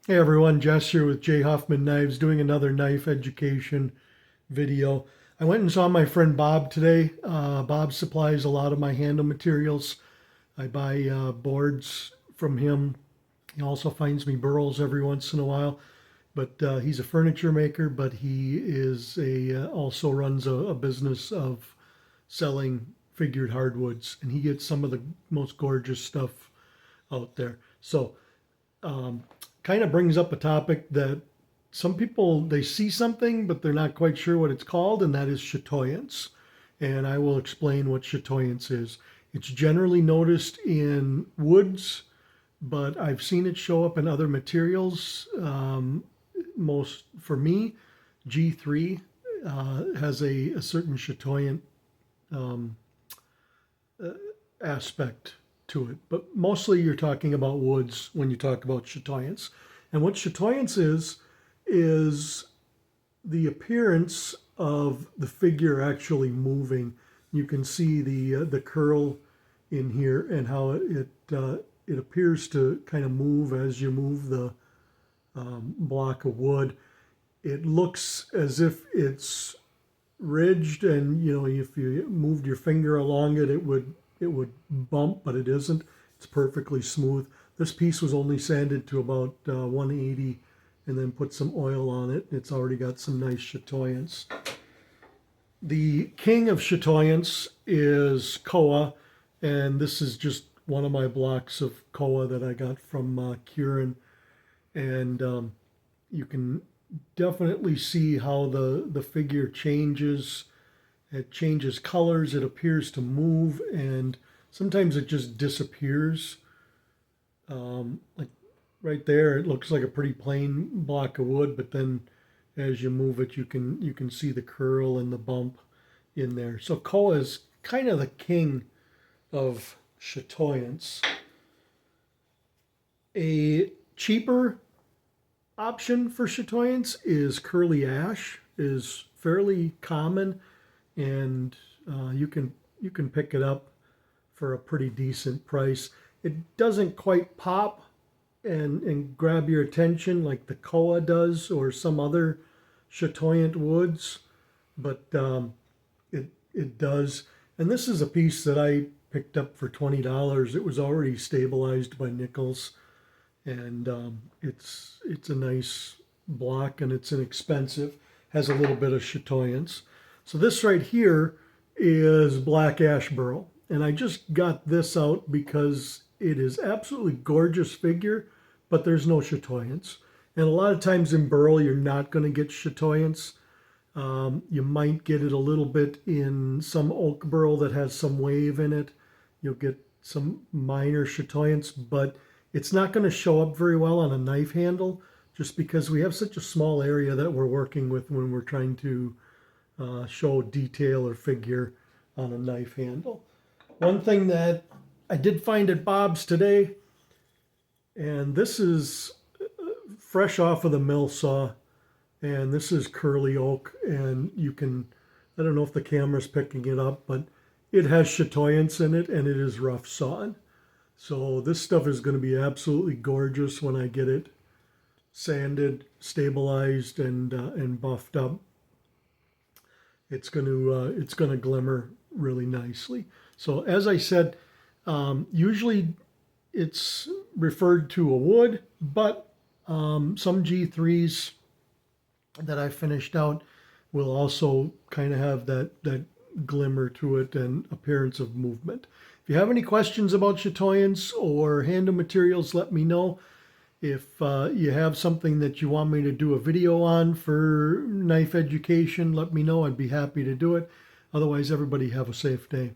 Hey everyone, Jess here with J. Huffman Knives doing another knife education video. I went and saw my friend Bob today. Bob supplies a lot of my handle materials. I buy boards from him. He also finds me burls every once in a while. But he's a furniture maker, but he is also runs a business of selling figured hardwoods, and he gets some of the most gorgeous stuff out there. So kind of brings up a topic that some people they see something but they're not quite sure what it's called, and that is chatoyance. And I will explain what chatoyance is. It's generally noticed in woods, but I've seen it show up in other materials. Most for me, G3 has a certain chatoyant um, aspect to it, but mostly you're talking about woods when you talk about chatoyance. And what chatoyance is the appearance of the figure actually moving. You can see the curl in here and how it appears to kind of move as you move the block of wood. It looks as if it's ridged, and if you moved your finger along it, it would bump, but it isn't. It's perfectly smooth. This piece was only sanded to about 180 and then put some oil on it. It's already got some nice chatoyance. The king of chatoyance is koa, and this is just one of my blocks of koa that I got from Kieran. And you can definitely see how the figure changes. It changes colors, it appears to move, and sometimes it just disappears. Like right there, it looks like a pretty plain block of wood, but then as you move it, you can see the curl and the bump in there. So koa is kind of the king of chatoyance. A cheaper option for chatoyance is curly ash, is fairly common, and you can pick it up for a pretty decent price. It doesn't quite pop and grab your attention like the koa does or some other chatoyant woods, but it does. And this is a piece that I picked up for $20. It was already stabilized by Nichols, and it's a nice block, and it's inexpensive. Has a little bit of chatoyance. So this right here is black ash burl, and I just got this out because it is absolutely gorgeous figure, but there's no chatoyance. And a lot of times in burl, you're not going to get chatoyance. You might get it a little bit in some oak burl that has some wave in it. You'll get some minor chatoyance, but it's not going to show up very well on a knife handle just because we have such a small area that we're working with when we're trying to show detail or figure on a knife handle. One thing that I did find at Bob's today, and this is fresh off of the mill saw, and this is curly oak, and I don't know if the camera's picking it up, but it has chatoyance in it, and it is rough sawn. So this stuff is going to be absolutely gorgeous when I get it sanded, stabilized, and buffed up. It's going to glimmer really nicely. So as I said, usually it's referred to a wood, but some G3s that I finished out will also kind of have that glimmer to it and appearance of movement. If you have any questions about chatoyance or handle materials, let me know. If you have something that you want me to do a video on for knife education, let me know. I'd be happy to do it. Otherwise, everybody have a safe day.